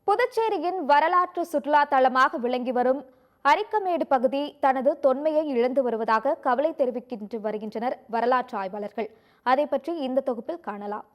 புதுச்சேரியின் வரலாற்று சுற்றுலா தலமாக விளங்கி வரும் அரிக்கமேடு பகுதி தனது தொன்மையை இழந்து வருவதாக கவலை தெரிவிக்கின்ற வருகின்றனர் வரலாற்று ஆய்வாளர்கள். அதை பற்றி இந்த தொகுப்பில் காணலாம்.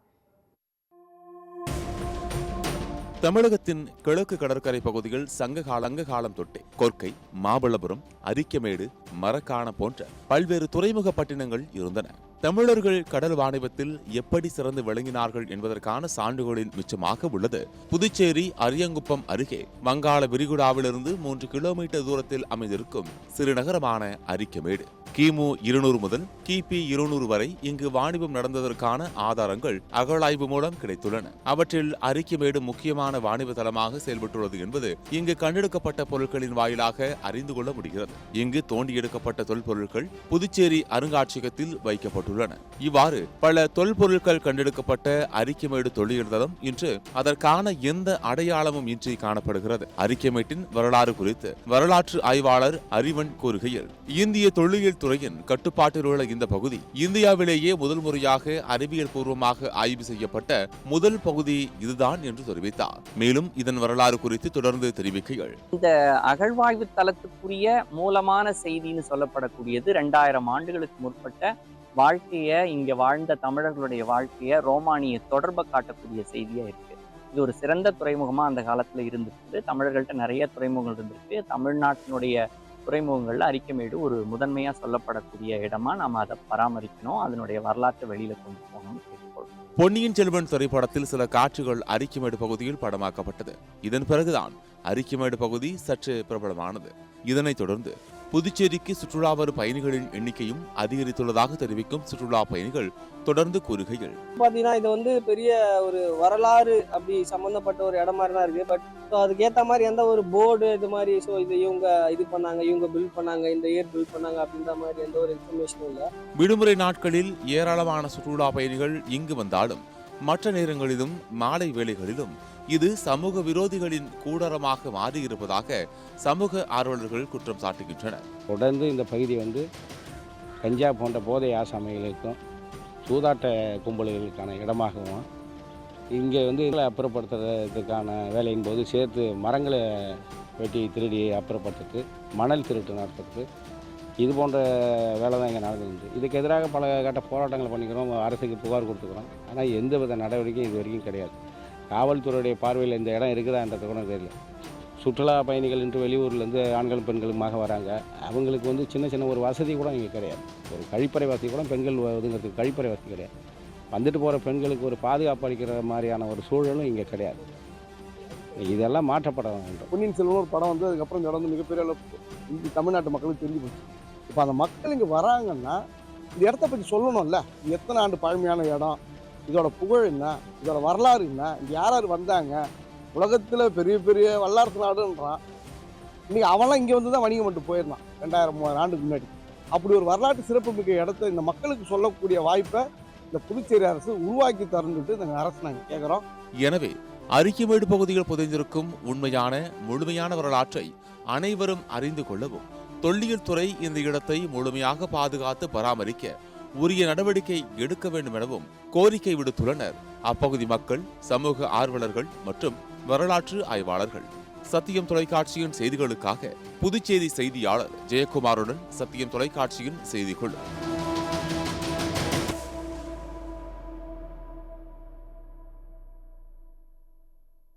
தமிழகத்தின் கிழக்கு கடற்கரை பகுதிகள் சங்க காலம் தொட்டே கொர்க்கை, மாமல்லபுரம், அரிக்கமேடு, மரக்காணம் போன்ற பல்வேறு துறைமுக பட்டினங்கள் இருந்தன. தமிழர்கள் கடல் வாணிபத்தில் எப்படி சிறந்து விளங்கினார்கள் என்பதற்கான சான்றுகளின் மிச்சமாக உள்ளது புதுச்சேரி அரியங்குப்பம் அருகே வங்காள விரிகுடாவிலிருந்து 3 கிலோமீட்டர் தூரத்தில் அமைந்திருக்கும் சிறுநகரமான அரிக்கமேடு. கிமு 200 முதல் கிபி 200 வரை இங்கு வாணிபம் நடந்ததற்கான ஆதாரங்கள் அகழாய்வு மூலம் கிடைத்துள்ளன. அவற்றில் அரிக்கமேடு முக்கியமான வாணிப தலமாக செயல்பட்டுள்ளது என்பது இங்கு கண்டெடுக்கப்பட்ட பொருட்களின் வாயிலாக அறிந்து கொள்ள முடிகிறது. இங்கு தோண்டி எடுக்கப்பட்ட தொல்பொருட்கள் புதுச்சேரி அருங்காட்சியகத்தில் வைக்கப்பட்டுள்ளன. இவ்வாறு பல தொல்பொருட்கள் கண்டெடுக்கப்பட்ட அரிக்கமேடு தொல்லியல் தலம் இன்று அதற்கான எந்த அடையாளமும் இன்றி காணப்படுகிறது. அரிக்கமேட்டின் வரலாறு குறித்து வரலாற்று ஆய்வாளர் அறிவன் கூறுகையில், இந்திய தொல்லியல் துறையின் கட்டுப்பாட்டில் உள்ள இந்த பகுதி இந்தியாவிலேயே முதல் முறையாக அறிவியல் பூர்வமாக ஆய்வு செய்யப்பட்ட முதல் பகுதி இதுதான் என்று தெரிவித்தார். மேலும் இதன் வரலாறு குறித்து தொடர்ந்து தெரிவிக்கைகள், இந்த அகழ்வாய்வு தளத்துக்குரிய மூலமான செய்தின்னு சொல்லப்படக்கூடியது 2000 ஆண்டுகளுக்கு முற்பட்ட வாழ்க்கைய, இங்க வாழ்ந்த தமிழர்களுடைய வாழ்க்கைய ரோமானிய தொடர்பை காட்டக்கூடிய செய்தியா இருக்கு. இது ஒரு சிறந்த துறைமுகமா அந்த காலத்துல இருந்திருக்கு. தமிழர்கள்ட்ட நிறைய துறைமுகங்கள் இருந்திருக்கு. தமிழ்நாட்டினுடைய துறைமுகங்கள்ல அரிக்கமேடு ஒரு முதன்மையா சொல்லப்படக்கூடிய இடமா நாம அதை பராமரிக்கணும், அதனுடைய வரலாற்றை வெளியில கொண்டு போகணும்னு கேட்டுக்கொள்வோம். பொன்னியின் செல்வன் திரைப்படத்தில் சில காட்சிகள் அரிக்கமேடு பகுதியில் படமாக்கப்பட்டது. இதன் பிறகுதான் அரிக்கமேடு பகுதி சற்று பிரபலமானது. இதனைத் தொடர்ந்து புதுச்சேரிக்கு சுற்றுலா வரும் பயணிகளின் எண்ணிக்கையும் அதிகரித்துள்ளதாக தெரிவிக்கும் சுற்றுலா பயணிகள் தொடர்ந்து கூறுகைகள், பாத்தீங்கன்னா இது பெரிய ஒரு வரலாறு அப்படி சம்பந்தப்பட்ட ஒரு இடம் மாதிரி தான் இருக்கு. பட் அதுக்கேற்ற மாதிரி எந்த ஒரு போர்டு இது மாதிரி இது இவங்க இது பண்ணாங்க, இவங்க பில்ட் பண்ணாங்க, இந்த இயர் பில்ட் பண்ணாங்க அப்படின்ற மாதிரி எந்த ஒரு இன்ஃபர்மேஷனும் இல்லை. விடுமுறை நாட்களில் ஏராளமான சுற்றுலா பயணிகள் இங்கு வந்தாலும் மற்ற நேரங்களிலும் மாலை வேளைகளிலும் இது சமூக விரோதிகளின் கூடாரமாக மாறியிருப்பதாக சமூக ஆர்வலர்கள் குற்றம் சாட்டுகின்றனர். தொடர்ந்து இந்த பகுதி கஞ்சா போன்ற போதை ஆசாமிகளுக்கும் சூதாட்ட கும்பல்களுக்கான இடமாகவும் இங்கே அப்புறப்படுத்துறதுக்கான வேலையின் போது சேர்த்து மரங்களை வெட்டி திருடி அப்புறப்படுத்துறது, மணல் திருட்டு நடத்துறது, இது போன்ற வேலை தான் இங்கே நடந்துருந்து. இதுக்கு எதிராக பல கட்ட போராட்டங்களை பண்ணிக்கிறோம், அரசுக்கு புகார் கொடுத்துக்கிறோம். ஆனால் எந்த வித நடவடிக்கையும் இது வரைக்கும் கிடையாது. காவல்துறையுடைய பார்வையில் இந்த இடம் இருக்குதான்றது கூட தெரியல. சுற்றுலா பயணிகள் இன்று வெளியூர்லேருந்து ஆண்களும் பெண்களுமாக வராங்க. அவங்களுக்கு சின்ன சின்ன ஒரு வசதி கூட இங்கே கிடையாது. ஒரு கழிப்பறை வசதி கூட பெண்கள் ஒதுங்கிறதுக்கு கழிப்பறை வசதி கிடையாது. வந்துட்டு போகிற பெண்களுக்கு ஒரு பாதுகாப்பு அளிக்கிற மாதிரியான ஒரு சூழலும் இங்கே கிடையாது. இதெல்லாம் மாற்றப்பட வேண்டும். பொன்னியின் செல்வன் ஒரு படம் அதுக்கப்புறம் தொடர்ந்து மிகப்பெரிய தமிழ்நாட்டு மக்களுக்கு தெரிஞ்சு போச்சு. இப்போ அந்த மக்கள் இங்கே வராங்கன்னா இந்த இடத்த பற்றி சொல்லணும்ல. இது எத்தனை ஆண்டு பழமையான இடம், இதோட புகழ் என்ன, இதோட வரலாறு என்ன, இங்கே யார் யார் வந்தாங்க, உலகத்தில் பெரிய பெரிய வல்லாரத்து நாடுன்றான். இன்னைக்கு அவன்லாம் இங்கே தான் வணிகம் மட்டும் போயிருந்தான் 2000-3000 ஆண்டுக்கு முன்னாடி. அப்படி ஒரு வரலாற்று சிறப்பு மிக்க இடத்த இந்த மக்களுக்கு சொல்லக்கூடிய வாய்ப்பை இந்த புதுச்சேரி அரசு உருவாக்கி தரணுட்டு இந்த அரசு நாங்கள் கேட்குறோம். எனவே அரிக்கமேடு பகுதியில் புதைந்திருக்கும் உண்மையான முழுமையான வரலாற்றை அனைவரும் அறிந்து கொள்ளவும் தொல்லியல் துறை இந்த இடத்தை முழுமையாக பாதுகாத்து பராமரிக்க உரிய நடவடிக்கை எடுக்க வேண்டும் எனவும் கோரிக்கை விடுத்துள்ளனர் அப்பகுதி மக்கள், சமூக ஆர்வலர்கள் மற்றும் வரலாற்று ஆய்வாளர்கள். சத்தியம் தொலைக்காட்சியின் செய்திகளுக்காக புதுச்சேரி செய்தியாளர் ஜெயக்குமாருடன் சத்தியம் தொலைக்காட்சியின் செய்திக்குழு.